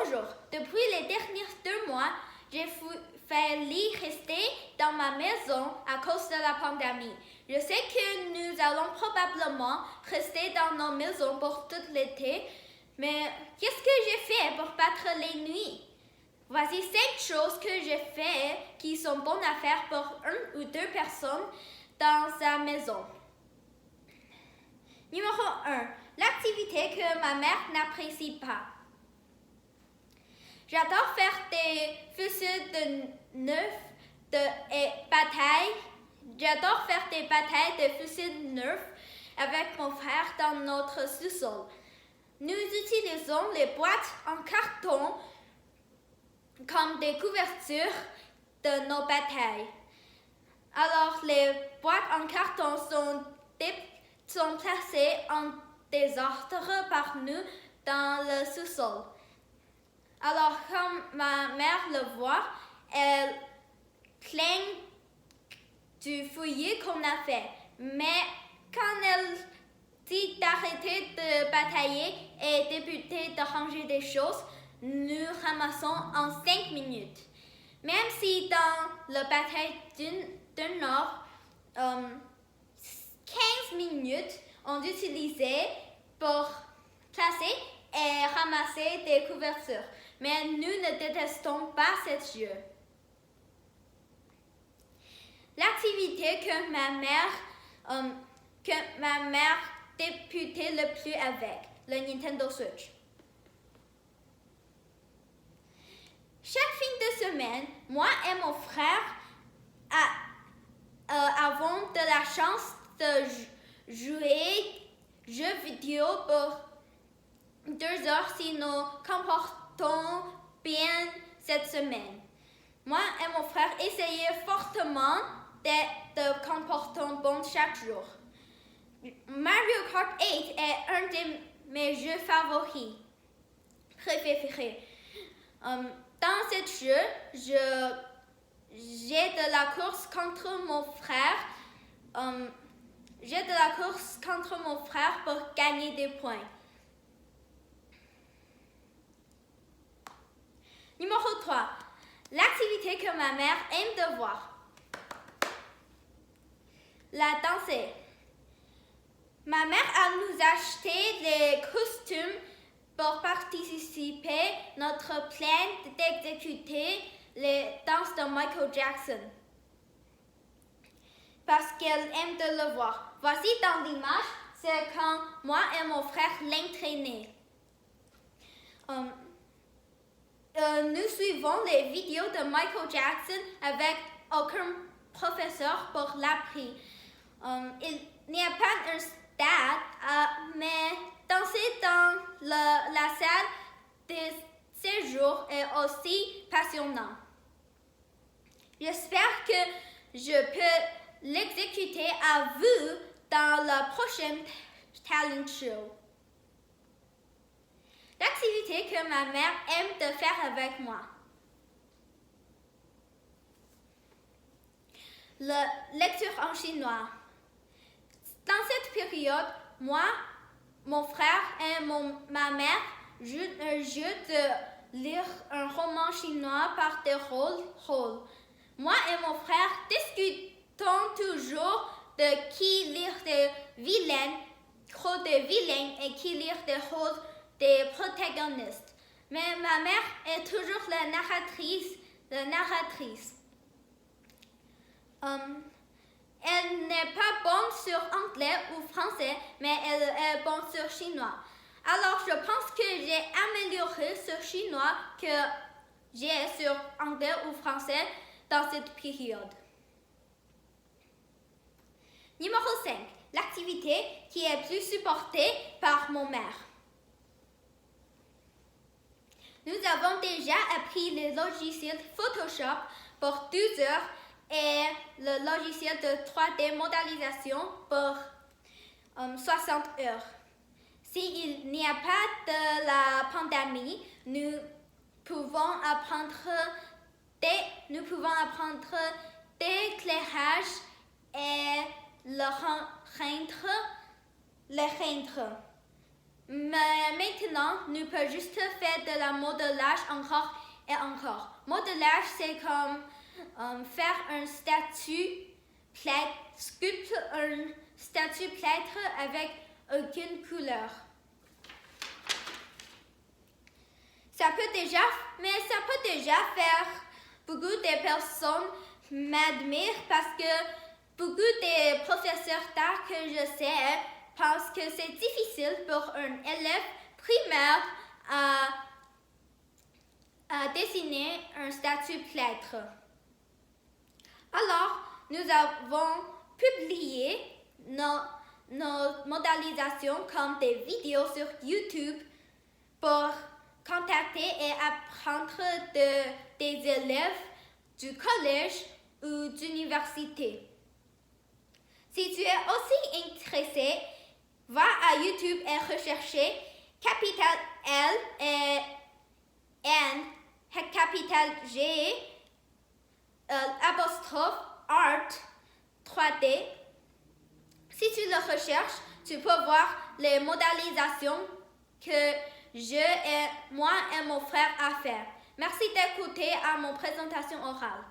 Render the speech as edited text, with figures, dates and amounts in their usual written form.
Bonjour, depuis les derniers 2 mois, j'ai failli rester dans ma maison à cause de la pandémie. Je sais que nous allons probablement rester dans nos maisons pour tout l'été, mais qu'est-ce que j'ai fait pour battre les nuits? Voici 5 choses que j'ai fait qui sont bonnes à faire pour 1 ou 2 personnes dans sa maison. Numéro 1. L'activité que ma mère n'apprécie pas. J'adore faire des fusils de neuf et batailles. J'adore faire des batailles de fusils neufs avec mon frère dans notre sous-sol. Nous utilisons les boîtes en carton comme des couvertures de nos batailles. Alors, les boîtes en carton sont placées en désordre par nous dans le sous-sol. Alors, quand ma mère le voit, elle plaigne du fouillis qu'on a fait. Mais quand elle dit d'arrêter de batailler et débuter de ranger des choses, nous ramassons en 5 minutes. Même si dans la bataille d'un nord, 15 minutes ont utilisé pour placer et ramasser des couvertures. Mais nous ne détestons pas ce jeu. L'activité que ma mère débutait le plus avec, le Nintendo Switch. Chaque fin de semaine, moi et mon frère avons de la chance de jouer jeux vidéo pour 2 heures si nous comportons bien cette semaine. Moi et mon frère essayons fortement de comporter bon chaque jour. Mario Kart 8 est un de mes jeux favoris, préférés. Dans ce jeu, j'ai de la course contre mon frère. J'ai de la course contre mon frère pour gagner des points. Numéro 3. L'activité que ma mère aime de voir. La danser. Ma mère a nous acheté des costumes pour participer à notre plan d'exécuter les danses de Michael Jackson. Parce qu'elle aime de le voir. Voici dans l'image, c'est quand moi et mon frère l'entraînaient. Nous suivons les vidéos de Michael Jackson avec aucun professeur pour l'appris. Il n'y a pas un stade, mais danser dans la salle de séjour est aussi passionnant. J'espère que je peux l'exécuter à vous dans le prochain talent show. L'activité que ma mère aime de faire avec moi. La lecture en chinois. Dans cette période, moi, mon frère et ma mère jouent un jeu de lire un roman chinois par des rôles. Moi et mon frère discutons toujours de qui lire des rôles de vilains et qui lire des rôles des protagonistes. Mais ma mère est toujours la narratrice. Elle n'est pas bonne sur anglais ou français, mais elle est bonne sur chinois. Alors, je pense que j'ai amélioré sur chinois que j'ai sur anglais ou français dans cette période. Numéro 5. L'activité qui est plus supportée par mon mère. Nous avons déjà appris le logiciel Photoshop pour 12 heures et le logiciel de 3D modélisation pour 60 heures. S'il n'y a pas de la pandémie, nous pouvons apprendre d'éclairage et le rendre. Mais maintenant, nous pouvons juste faire de la modelage encore et encore. Modelage, c'est comme faire un sculpte un statue plâtre avec aucune couleur. Ça peut déjà faire. Beaucoup de personnes m'admirent parce que beaucoup de professeurs d'art que je sais pensent que c'est difficile pour un élève primaire à dessiner un statue plâtre. Alors, nous avons publié nos modélisations comme des vidéos sur YouTube pour contacter et apprendre des élèves du collège ou d'université. Si tu es aussi intéressé, va à YouTube et rechercher capital L et N, capital G, apostrophe art 3D. Si tu le recherches, tu peux voir les modélisations que moi et mon frère a fait. Merci d'écouter à mon présentation orale.